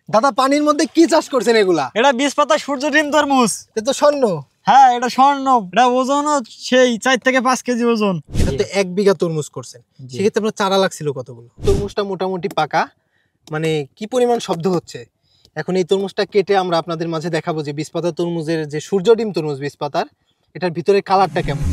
দাদা পানির মধ্যে কি চাষ করছেন এগুলা? এটা 20 পাতা সূর্য ডিম তরমুজ। এটা তো স্বর্ণ। হ্যাঁ, এটা স্বর্ণ। এটা ওজনও সেই 4 থেকে 5 কেজি ওজন। এটা তো 1 বিঘা তরমুজ করছেন, সেক্ষেত্রে আপনার চারা লাগছিল কতগুলো? তরমুজটা মোটামুটি পাকা, মানে কি পরিমাণ শব্দ হচ্ছে। এখন এই তরমুজটা কেটে আমরা আপনাদের মাঝে দেখাবো যে 20 পাতা তরমুজের যে সূর্য ডিম তরমুজ 20 পাতার, এটার ভিতরে কালারটা কেমন।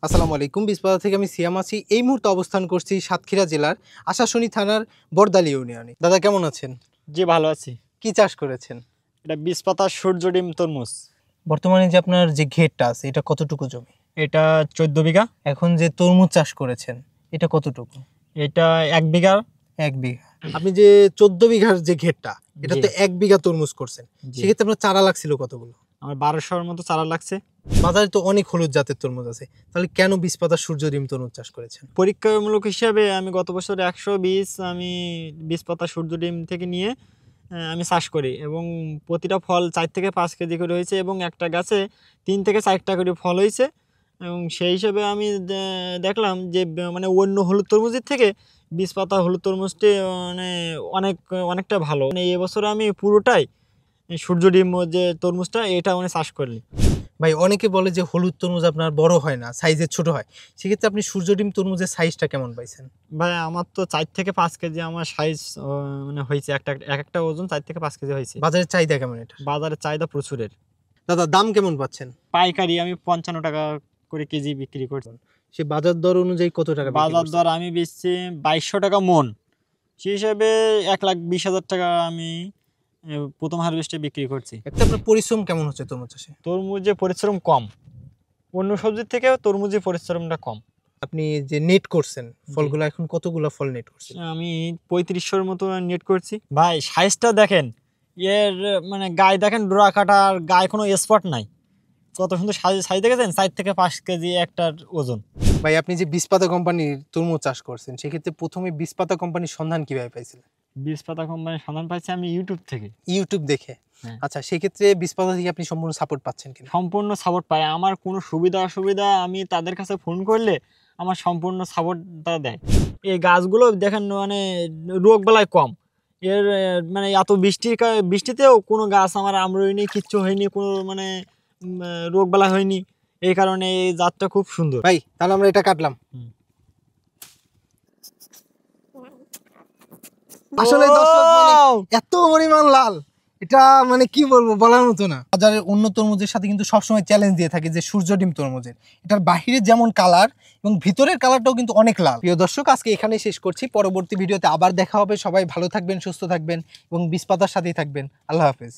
আসসালামু আলাইকুম, 20 পাতা থেকে আমি সিয়াম আছি। এই মুহূর্তে অবস্থান করছি সাতক্ষীরা জেলার আশাশুনি থানার বরদালি ইউনিয়নে। দাদা কেমন আছেন? জি, ভালো আছি। কি চাষ করেছেন? এটা 20 পাতা সূর্য ডিম তরমুজ। বর্তমানে যে আপনার যে ঘেরটা আছে এটা কতটুকু জমি? এটা 14 বিঘা। এখন যে তরমুজ চাষ করেছেন এটা কতটুকু? এটা 1 বিঘা। 1 বিঘা। আপনি যে 14 বিঘার যে ঘেরটা, এটা তো 1 বিঘা তরমুজ করছেন, সেক্ষেত্রে আপনার চারা লাগছিল কতগুলো? আমার 1200-এর মতো চারা লাগছে। বাজারে তো অনেক হলুদ জাতের তরমুজ আছে, তাহলে কেন 20 পাতা সূর্য ডিম তরমুজ চাষ করেছেন? পরীক্ষামূলক হিসাবে আমি গত বছর 120 আমি 20 পাতা সূর্য ডিম থেকে নিয়ে আমি চাষ করি এবং প্রতিটা ফল 4 থেকে 5 কেজি করে হয়েছে এবং একটা গাছে 3 থেকে 4টা করে ফল হয়েছে। এবং সেই হিসেবে আমি দেখলাম যে মানে অন্য হলুদ তরমুজের থেকে 20 পাতা হলুদ তরমুজটি মানে অনেকটা ভালো। মানে এবছর আমি পুরোটাই সূর্য ডিম যে তরমুজটা এটা মানে চাষ করি। ভাই অনেকে বলে যে হলুদ তরমুজ আপনার বড় হয় না, সাইজে ছোট হয়, সেক্ষেত্রে আপনি সূর্য ডিম তরমুজের সাইজটা কেমন পাইছেন? ভাই আমার তো 4 থেকে 5 কেজি আমার সাইজ মানে হয়েছে, একটা ওজন 4 থেকে 5 কেজি হয়েছে। বাজারের চাহিদা কেমন এটা? বাজারের চাহিদা প্রচুরের। দাদা দাম কেমন পাচ্ছেন? পাইকারি আমি 55 টাকা করে কেজি বিক্রি করছি। সে বাজার দর অনুযায়ী কত টাকা? বাজার দর আমি বেচছি 2200 টাকা মন, সেই হিসাবে 1,20,000 টাকা আমি প্রথম হারভেস্টে বিক্রি করছি। একটা আপনার পরিশ্রম কেমন হচ্ছে তরমুজ চাষে? তরমুজে পরিশ্রম কম, অন্য সবজির থেকে তরমুজে পরিশ্রমটা কম। আপনি যে নেট করছেন ফলগুলো, এখন কতগুলো ফল নেট করছেন? আমি 3500-এর মতো নেট করছি। ভাই সাইজটা দেখেন, এর মানে গায়ে দেখেন ডোরা কাটার, গায়ে কোনো স্পট নাই। কত সুন্দর সাইজ দেখেছেন, 4 থেকে 5 কেজি একটার ওজন। ভাই আপনি যে 20 পাতা কোম্পানির তরমুজ চাষ করছেন, সেক্ষেত্রে প্রথমে 20 পাতা কোম্পানির সন্ধান কিভাবে পাইছিলেন? 20 পাতা কোম্পানির সন্ধান পাইছি আমি ইউটিউব থেকে। ইউটিউব দেখে? হ্যাঁ। আচ্ছা, সেক্ষেত্রে 20 পাতা থেকে আপনি সম্পূর্ণ সাপোর্ট পাচ্ছেন কিনা? সম্পূর্ণ সাপোর্ট পাই। আমার কোনো সুবিধা অসুবিধা আমি তাদের কাছে ফোন করলে আমার সম্পূর্ণ সাপোর্টটা দেয়। এই গাছগুলো দেখেন মানে রোগবালাই কম। এর মানে এত বৃষ্টিতেও কোনো গাছ আমার আমরইনি, কিচ্ছু হয়নি, কোনো মানে রোগবালাই হয়নি। এই কারণে এই জাতটা খুব সুন্দর। ভাই তাহলে আমরা এটা কাটলাম। আসলে দর্শক মানে এত পরিমাণ লাল, এটা মানে কি বলবো, বলার মতো না। বাজারের অন্য তরমুজের সাথে কিন্তু সবসময় চ্যালেঞ্জ দিয়ে থাকে যে সূর্য ডিম তরমুজের, এটার বাহিরে যেমন কালার এবং ভিতরের কালারটাও কিন্তু অনেক লাল। প্রিয় দর্শক, আজকে এখানেই শেষ করছি। পরবর্তী ভিডিওতে আবার দেখা হবে। সবাই ভালো থাকবেন, সুস্থ থাকবেন এবং 20 পাতার সাথেই থাকবেন। আল্লাহ হাফেজ।